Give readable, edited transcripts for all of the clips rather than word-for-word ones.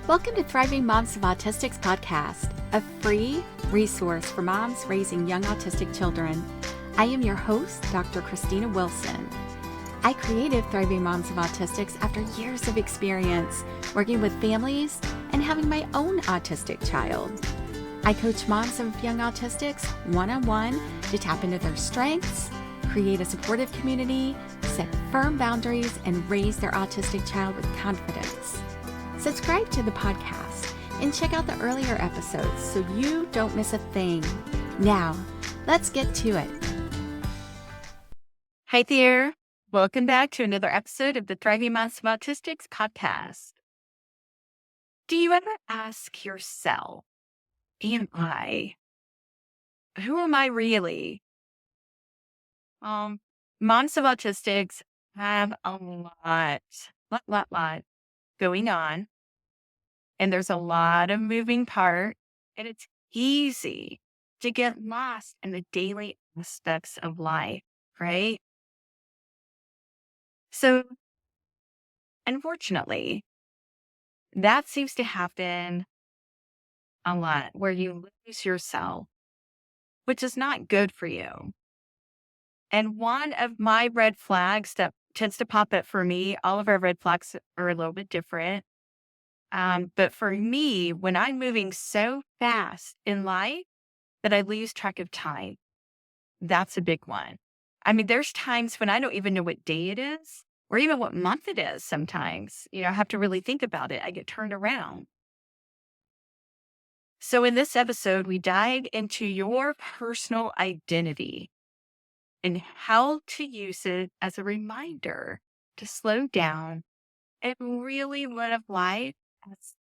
Welcome to Thriving Moms of Autistics podcast, a free resource for moms raising young autistic children. I am your host, Dr. Christina Wilson. I created Thriving Moms of Autistics after years of experience working with families and having my own autistic child. I coach moms of young autistics one-on-one to tap into their strengths, create a supportive community, set firm boundaries, and raise their autistic child with confidence. Subscribe to the podcast and check out the earlier episodes so you don't miss a thing. Now, let's get to it. Hi there. Welcome back to another episode of the Thriving Moms of Autistics podcast. Do you ever ask yourself, who am I really? Moms of Autistics have a lot going on. And there's a lot of moving parts, and it's easy to get lost in the daily aspects of life, right? So, unfortunately, that seems to happen a lot where you lose yourself, which is not good for you. And one of my red flags that tends to pop up for me, all of our red flags are a little bit different. But for me, when I'm moving so fast in life that I lose track of time, that's a big one. I mean, there's times when I don't even know what day it is or even what month it is sometimes. I have to really think about it. I get turned around. So in this episode, we dive into your personal identity and how to use it as a reminder to slow down and really live life as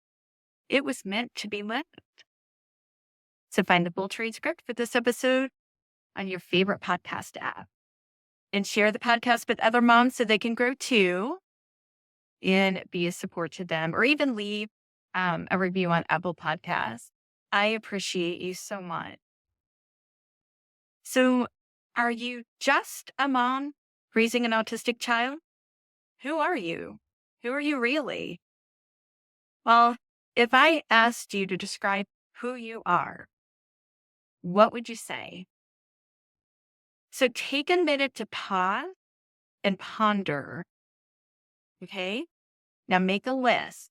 it was meant to be lived. So find the full transcript for this episode on your favorite podcast app and share the podcast with other moms so they can grow too and be a support to them, or even leave a review on Apple Podcasts. I appreciate you so much. So are you just a mom raising an autistic child? Who are you? Who are you really? Well, if I asked you to describe who you are, what would you say? So take a minute to pause and ponder. Okay? Now make a list.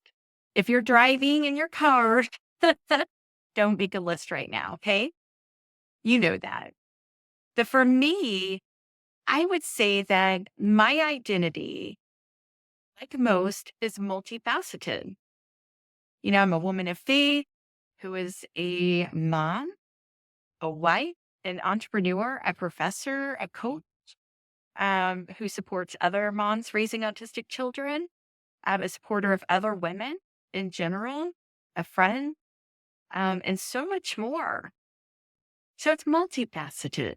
If you're driving in your car, don't make a list right now. Okay? You know that. But for me, I would say that my identity, like most, is multifaceted. I'm a woman of faith who is a mom, a wife, an entrepreneur, a professor, a coach, who supports other moms raising autistic children. I'm a supporter of other women in general, a friend, and so much more. So it's multifaceted.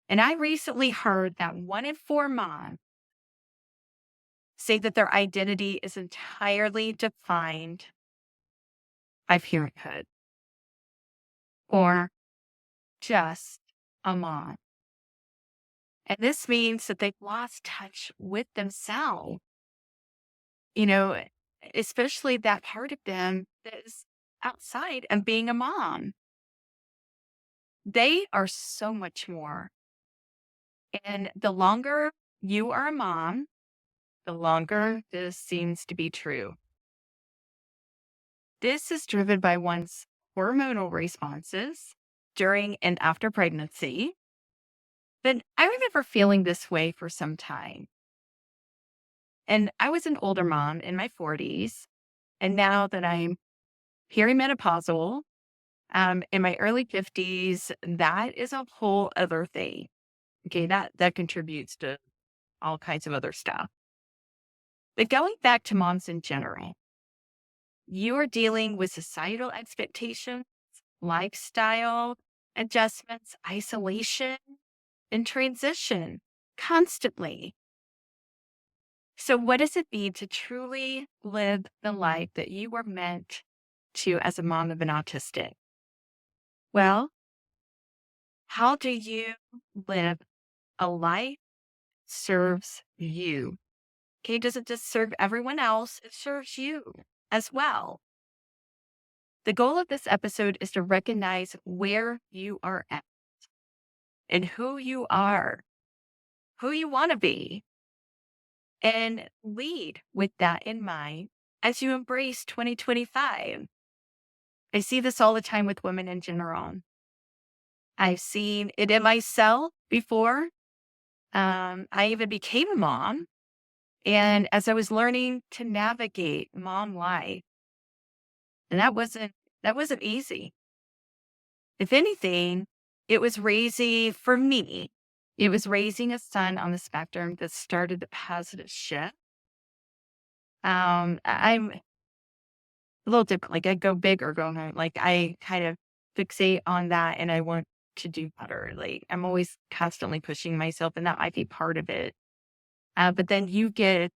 And I recently heard that 1 in 4 moms say that their identity is entirely defined by parenthood or just a mom. And this means that they've lost touch with themselves, especially that part of them that is outside of being a mom. They are so much more. And the longer you are a mom, the longer this seems to be true. This is driven by one's hormonal responses during and after pregnancy. But I remember feeling this way for some time. And I was an older mom in my 40s. And now that I'm perimenopausal, in my early 50s, that is a whole other thing. Okay, that contributes to all kinds of other stuff. But going back to moms in general, you are dealing with societal expectations, lifestyle adjustments, isolation, and transition constantly. So what does it mean to truly live the life that you were meant to as a mom of an autistic? Well, how do you live a life that serves you? Okay, does it just serve everyone else? It serves you. as well. The goal of this episode is to recognize where you are at and who you are, who you want to be, and lead with that in mind as you embrace 2025. I see this all the time with women in general. I've seen it in myself before. I even became a mom. And as I was learning to navigate mom life, and that wasn't easy. If anything, it was raising for me. It was raising a son on the spectrum that started the positive shift. I'm a little different. Like I go big or go home. Like I kind of fixate on that and I want to do better. Like I'm always constantly pushing myself and that might be part of it. But then you get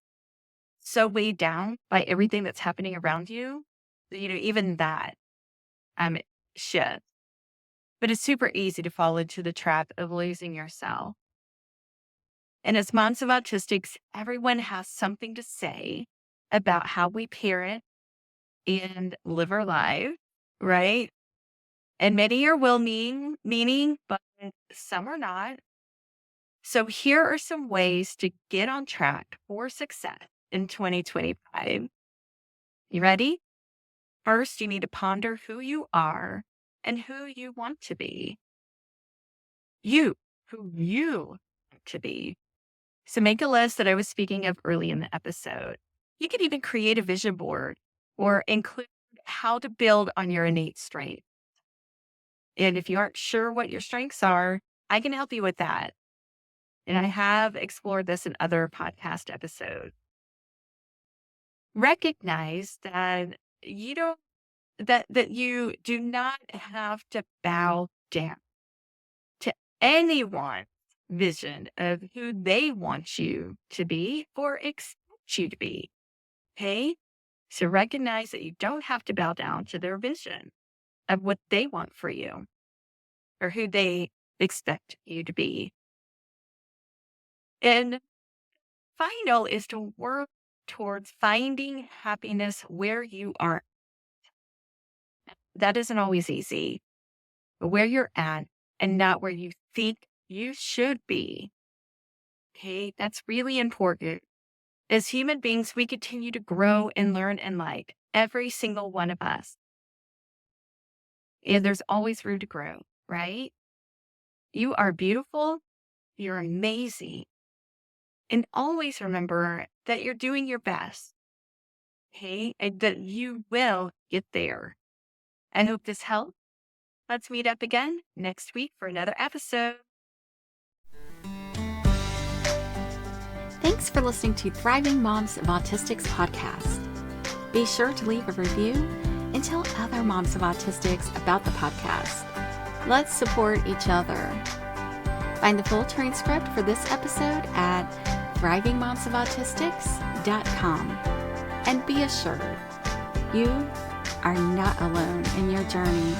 so weighed down by everything that's happening around you, even that shift. But it's super easy to fall into the trap of losing yourself. And as moms of autistics, everyone has something to say about how we parent and live our life, right? And many are meaning, but some are not. So here are some ways to get on track for success in 2025. You ready? First, you need to ponder who you are and who you want to be. Who you want to be. So make a list that I was speaking of early in the episode. You could even create a vision board or include how to build on your innate strengths. And if you aren't sure what your strengths are, I can help you with that. And I have explored this in other podcast episodes. Recognize that that you do not have to bow down to anyone's vision of who they want you to be or expect you to be. Okay? So recognize that you don't have to bow down to their vision of what they want for you or who they expect you to be. And final is to work towards finding happiness where you are. That isn't always easy, but where you're at and not where you think you should be. Okay, that's really important. As human beings, we continue to grow and learn in life, every single one of us. And there's always room to grow, right? You are beautiful. You're amazing. And always remember that you're doing your best. Okay, and that you will get there. I hope this helped. Let's meet up again next week for another episode. Thanks for listening to Thriving Moms of Autistics podcast. Be sure to leave a review and tell other moms of autistics about the podcast. Let's support each other. Find the full transcript for this episode at thrivingmomsofautistics.com. And be assured, you are not alone in your journey.